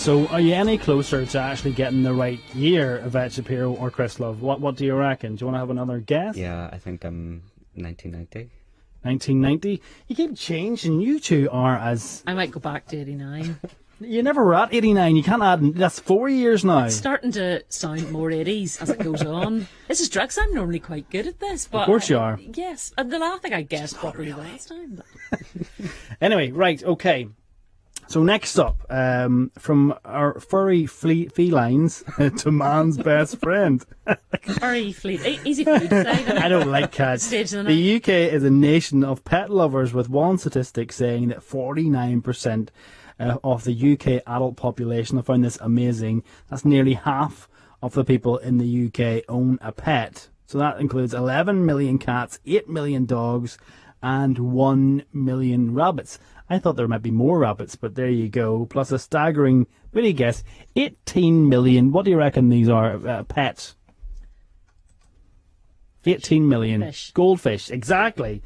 So are you any closer to actually getting the right year, Yvette Shapiro or Chris Love? What do you reckon? Do you want to have another guess? Yeah, I think I'm 1990. 1990? You keep changing. You two are as... I might go back to 89. You never were at 89. You can't add... That's 4 years now. It's starting to sound more 80s as it goes on. This is drugs. I'm normally quite good at this. But Of course you are. Yes. And the last thing I guessed properly last time. But... Anyway, right, okay. So next up, from our furry felines to man's best friend. Furry fleet. Easy for you to say. I don't like cats. Stage of the The UK is a nation of pet lovers, with one statistic saying that 49% of the UK adult population. I found this amazing. That's nearly half of the people in the UK own a pet. So that includes 11 million cats, 8 million dogs, and 1 million rabbits. I thought there might be more rabbits, but there you go. Plus a staggering, what do you guess, 18 million. What do you reckon these are, pets? 18 million. Fish. Goldfish, exactly.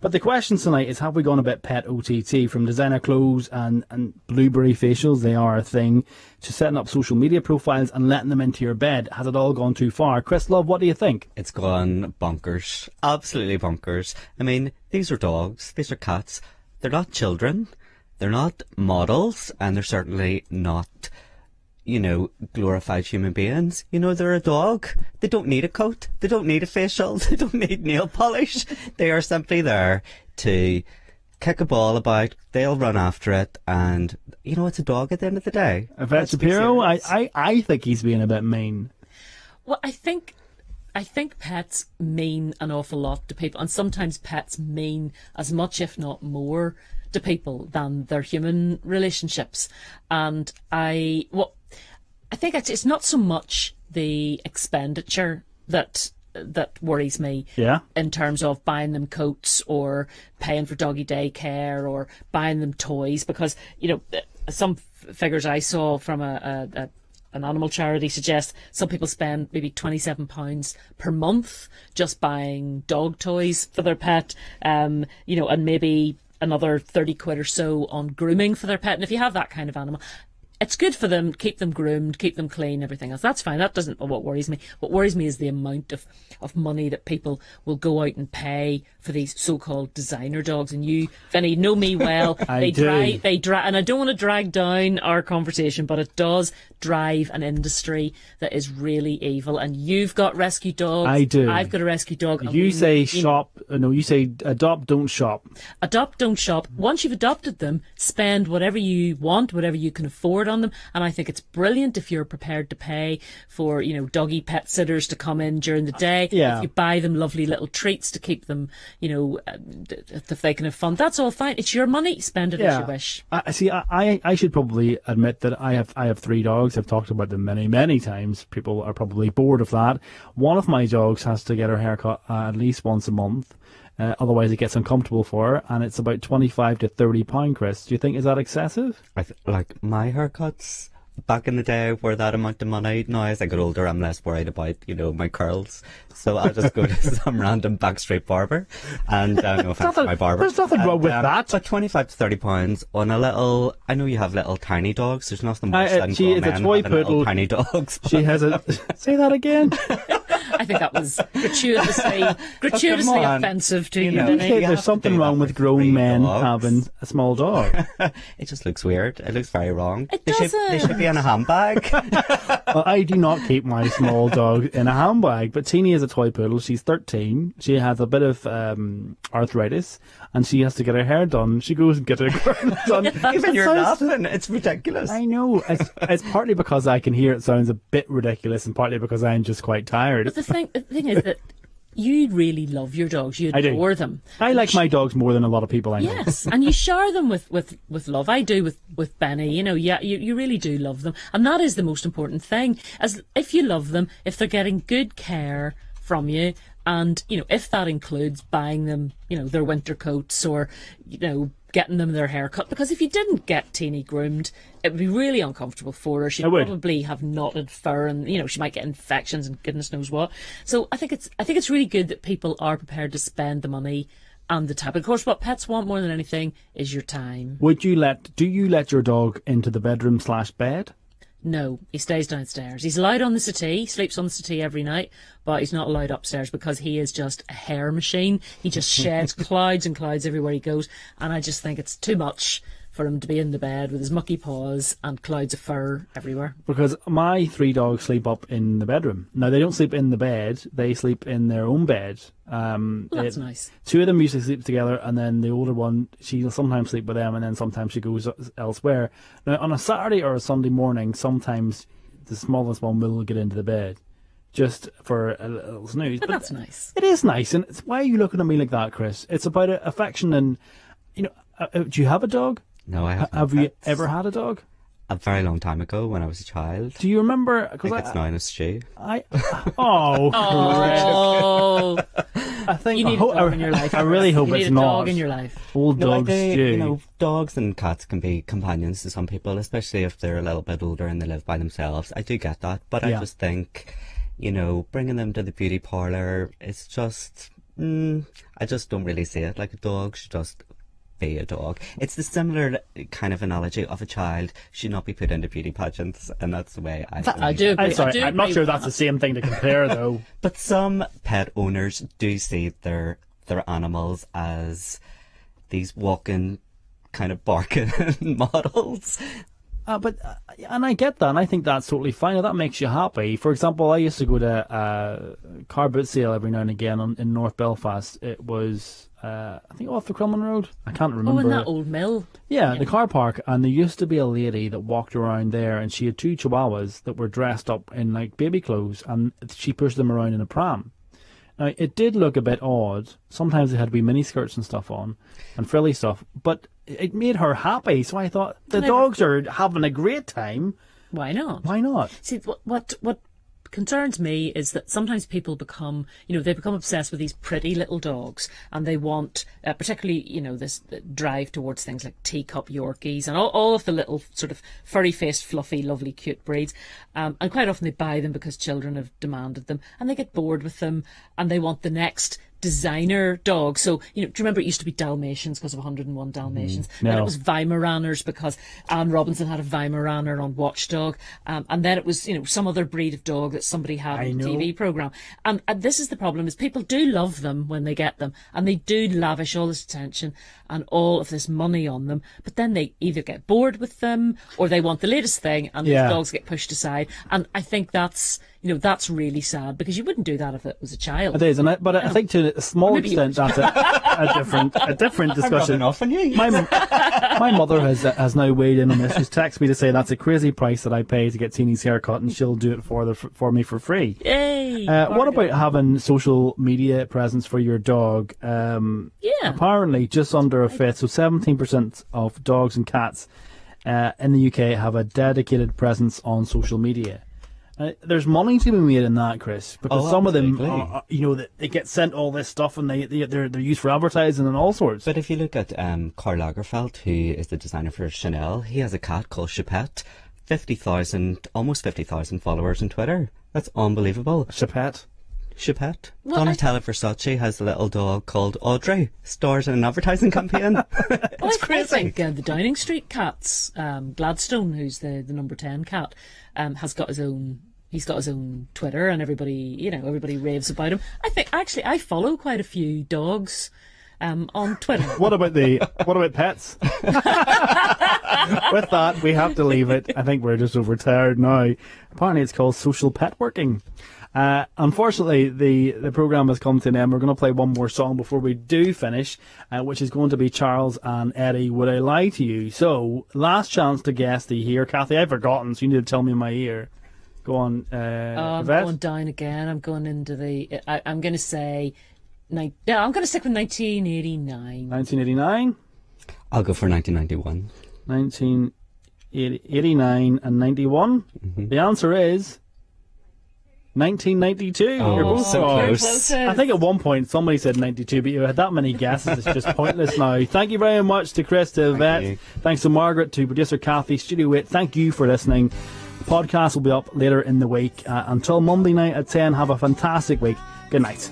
But the question tonight is, have we gone a bit pet OTT, from designer clothes and blueberry facials, they are a thing, to setting up social media profiles and letting them into your bed? Has it all gone too far? Chris Love, what do you think? It's gone bonkers. Absolutely bonkers. I mean, these are dogs. These are cats. They're not children. They're not models. And they're certainly not, you know, glorified human beings. You know, they're a dog. They don't need a coat. They don't need a facial. They don't need nail polish. They are simply there to kick a ball about. They'll run after it. And, you know, it's a dog at the end of the day. Yvette Shapiro, I think he's being a bit mean. Well, I think pets mean an awful lot to people, and sometimes pets mean as much, if not more, to people than their human relationships. And I think it's not so much the expenditure that worries me. Yeah. In terms of buying them coats or paying for doggy daycare or buying them toys, because, you know, some figures I saw from an animal charity suggest some people spend maybe £27 per month just buying dog toys for their pet, you know, and maybe another 30 quid or so on grooming for their pet. And if you have that kind of animal, it's good for them, keep them groomed, keep them clean, everything else. That's fine. That doesn't what worries me. What worries me is the amount of money that people will go out and pay for these so-called designer dogs. And you, Vinny, know me well. They drive, and I don't want to drag down our conversation, but it does drive an industry that is really evil. And you've got rescue dogs. I do. I've got a rescue dog. You say shop. No, you say adopt, don't shop. Adopt, don't shop. Once you've adopted them, spend whatever you want, whatever you can afford on them. And I think it's brilliant if you're prepared to pay for, you know, doggy pet sitters to come in during the day. Yeah. If you buy them lovely little treats to keep them, you know, if they can have fun, that's all fine. It's your money. Spend it as you wish. I should probably admit that I have 3 dogs. I've talked about them many times. People are probably bored of that. One of my dogs has to get her haircut at least once a month. Otherwise it gets uncomfortable for her, and it's about £25 to £30, Chris. Do you think, is that excessive? Like my haircuts back in the day were that amount of money. Now as I get older I'm less worried about, you know, my curls, so I'll just go to some random backstreet barber, and no offense to my barber, there's nothing wrong with that. But £25 to £30 on a little, I know you have little tiny dogs, there's nothing worse than she is a toy poodle. little tiny dogs. She has a say that again. I think that was gratuitously offensive to you, know, Vinny. There's something wrong with grown men having a small dog. It just looks weird. It looks very wrong. It doesn't. They should be in a handbag. Well, I do not keep my small dog in a handbag, but Teeny is a toy poodle. She's 13. She has a bit of arthritis, and she has to get her hair done. She goes and gets her curls done. Even you're laughing. It's ridiculous. I know. It's partly because I can hear it sounds a bit ridiculous, and partly because I'm just quite tired. But the thing is that you really love your dogs. You adore them. I like my dogs more than a lot of people I know. Yes, and you shower them with love. I do with Benny. You know, yeah, you really do love them, and that is the most important thing. As if you love them, if they're getting good care from you, and you know, if that includes buying them, you know, their winter coats, or you know, getting them their hair cut, because if you didn't get Teeny groomed, it would be really uncomfortable for her. She'd probably have knotted fur, and you know, she might get infections and goodness knows what. So I think it's really good that people are prepared to spend the money and the time. Of course, what pets want more than anything is your time. Do you let your dog into the bedroom/bed? No, he stays downstairs. He's allowed on the settee, sleeps on the settee every night, but he's not allowed upstairs because he is just a hair machine. He just sheds clouds and clouds everywhere he goes, and I just think it's too much for him to be in the bed with his mucky paws and clouds of fur everywhere. Because my 3 dogs sleep up in the bedroom. Now, they don't sleep in the bed, they sleep in their own bed. Well, that's nice. 2 of them usually sleep together, and then the older one, she'll sometimes sleep with them, and then sometimes she goes elsewhere. Now, on a Saturday or a Sunday morning, sometimes the smallest one will get into the bed just for a little snooze. But that's nice. It is nice, and it's why are you looking at me like that, Chris? It's about affection, and, do you have a dog? No, I haven't. Have you ever had a dog? A very long time ago when I was a child. Do you remember? I think it's now in a stew. Oh, I think you need a dog in your life. I really hope you it's need a not. dog in your life. Old No, dogs do. dogs and cats can be companions to some people, especially if they're a little bit older and they live by themselves. I do get that, but I just think, bringing them to the beauty parlour, it's just, I just don't really see it. Like, a dog should just be a dog. It's the similar kind of analogy of a child should not be put into beauty pageants, and that's the way I feel. I do agree. I'm not sure that's the same thing to compare, though. But some pet owners do see their animals as these walking, kind of barking models. And I get that, and I think that's totally fine. If that makes you happy. For example, I used to go to a car boot sale every now and again in North Belfast. It was, I think, off the Crumlin Road. I can't remember. Oh, in that old mill. Yeah, the car park. And there used to be a lady that walked around there, and she had 2 chihuahuas that were dressed up in, like, baby clothes, and she pushed them around in a pram. Now, it did look a bit odd. Sometimes they had wee mini skirts and stuff on, and frilly stuff, but it made her happy. So I thought, the dogs are having a great time. Why not? Why not? See, what concerns me is that sometimes people become, they become obsessed with these pretty little dogs, and they want, particularly, this drive towards things like teacup Yorkies and all of the little sort of furry-faced, fluffy, lovely, cute breeds. And quite often they buy them because children have demanded them, and they get bored with them, and they want the next designer dog. So, do you remember it used to be Dalmatians because of 101 Dalmatians? No. Then it was Weimaraners because Anne Robinson had a Weimaraner on Watchdog. And then it was, some other breed of dog that somebody had on the TV programme. And this is the problem, is people do love them when they get them, and they do lavish all this attention and all of this money on them, but then they either get bored with them or they want the latest thing, and these dogs get pushed aside. And I think that's really sad, because you wouldn't do that if it was a child. It is, but I think to a small extent that's a different discussion. I'm you. My mother has now weighed in on this. She's texted me to say that's a crazy price that I pay to get Teeny's haircut, and she'll do it for me for free. Yay! What about having social media presence for your dog? Apparently, just under a fifth, so 17% of dogs and cats in the UK have a dedicated presence on social media. There's money to be made in that, Chris, because some of them, they get sent all this stuff, and they're used for advertising and all sorts. But if you look at Karl Lagerfeld, who is the designer for Chanel, he has a cat called Chipette. Almost 50,000 followers on Twitter. That's unbelievable. Chipette. Donatella Versace has a little dog called Audrey. Stars in an advertising campaign. It's crazy. I think the Downing Street cats, Gladstone, who's the number 10 cat, has got his own. He's got his own Twitter, and everybody raves about him. I think actually I follow quite a few dogs on Twitter. What about pets? With that, we have to leave it. I think we're just overtired now. Apparently, it's called social pet working. Unfortunately, the programme has come to an end. We're going to play one more song before we do finish, which is going to be Charles and Eddie, Would I Lie to You? So, last chance to guess the year. Kathy, I've forgotten, so you need to tell me in my ear. Go on, I'm Yvette. going down again. I'm going into the... I'm going to say... I'm going to stick with 1989. 1989? I'll go for 1991. 1989 and 91? Mm-hmm. The answer is... 1992. You're both so close. I think at one point somebody said 92, but you had that many guesses. It's just pointless now. Thank you very much to Chris, to Yvette. Thanks to Margaret, to producer Kathy, Studio 8. Thank you for listening. The podcast will be up later in the week. Until Monday night at 10, have a fantastic week. Good night.